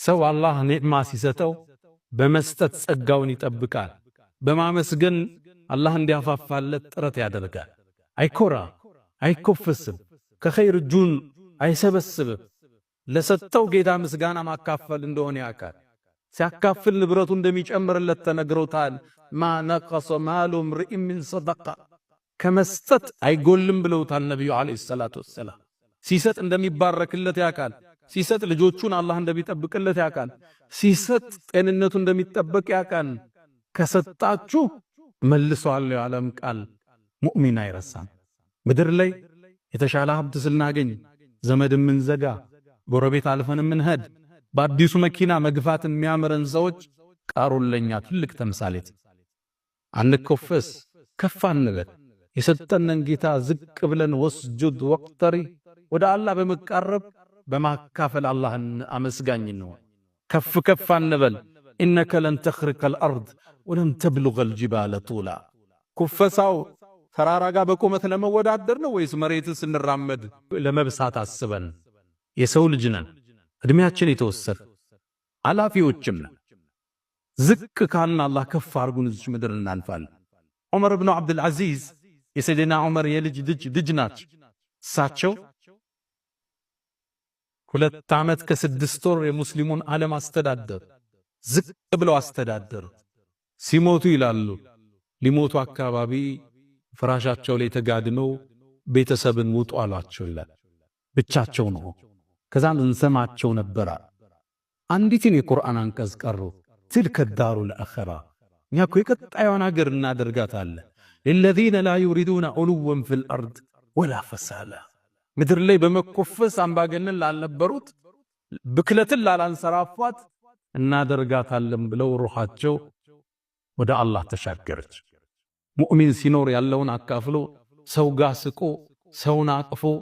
ሰው አላህ ኒዕማ ሲሰጠው በመስጠት ጸጋውን ይጠብቃል። በማመስገን አላህ እንዲያፋፋለት ጥረት ያደርጋል። አይኮራ፣ አይኮፍስም፣ ከኸይር እጁን አይሰበስብም። ለሰጠው ጌታ ምስጋና ማካፈል እንደሆነ ያውቃል። ሲያካፍል ንብረቱ እንደሚጨምርለት ተነግሮታል። ማ ነቀሰ ማሉ ምርእ ሚን ሰደቃ፣ ከመስጠት አይጎልም ብለውታል ነቢዩ ዓለይሂ ሰላቱ ወሰላም። ሲሰጥ እንደሚባረክለት ያውቃል። ሲሰጥ ልጆቹን አላህ እንደሚጠብቅለት ያውቃል። ሲሰጥ ጤንነቱ እንደሚጠበቅ ያውቃል። ከሰጣችሁ መልሷል የዓለም ቃል ሙእሚን አይረሳም። ምድር ላይ የተሻለ ሀብት ስናገኝ ዘመድ ምንዘጋ፣ ጎረቤት አልፈን ምንሄድ፣ በአዲሱ መኪና መግፋት የሚያምረን ሰዎች ቃሩን ለኛ ትልቅ ተምሳሌት። አንኮፈስ፣ ከፍ አንበል። የሰጠነን ጌታ ዝቅ ብለን ወስጁድ ወቅተሪ፣ ወደ አላህ በመቃረብ በማካፈል አላህን አመስጋኝ ነው። ከፍ ከፍ አንበል። ኢነከ ለን ተኽሪቀል አርድ ወለን ተብሉገል ጅባለ ጡላ። ኩፈሳው ተራራ ጋር በቁመት ለመወዳደር ነው ወይስ መሬትን ስንራመድ ለመብሳት አስበን? የሰው ልጅ ነን፣ እድሜያችን የተወሰነ አላፊዎችም ነን። ዝቅ ካልን አላህ ከፍ አርጉን እዚህ ምድር እናልፋለን። ዑመር ብኑ ዓብዱል ዓዚዝ የሰይድና ዑመር የልጅ ልጅ ናቸው። እሳቸው 2 ዓመት ከ6 ወር የሙስሊሙን ዓለም አስተዳደሩ። ዝቅ ብለው አስተዳደሩ። ሲሞቱ ይላሉ ሊሞቱ አካባቢ ፍራሻቸው ላይ ተጋድመው ቤተሰብን ውጡ አሏቸው ይላል። ብቻቸው ነው። ከዛም እንሰማቸው ነበር። አንዲትን የቁርአን አንቀጽ ቀሩ። ትልከ ዳሩል አኺራ፣ እኛ እኮ የቀጣዩን ሀገር እናደርጋታለን። ለለዚነ ላ ዩሪዱነ ዑሉወን ፊል አርድ ወላ ፈሳዳ፣ ምድር ላይ በመኮፈስ አምባገነን ላልነበሩት ብክለትን ላላንሰራፏት እናደርጋታለን ብለው ሩሃቸው ወደ አላህ ተሻገረች። ሙእሚን ሲኖር ያለውን አካፍሎ ሰው ጋር ስቆ ሰውን አቅፎ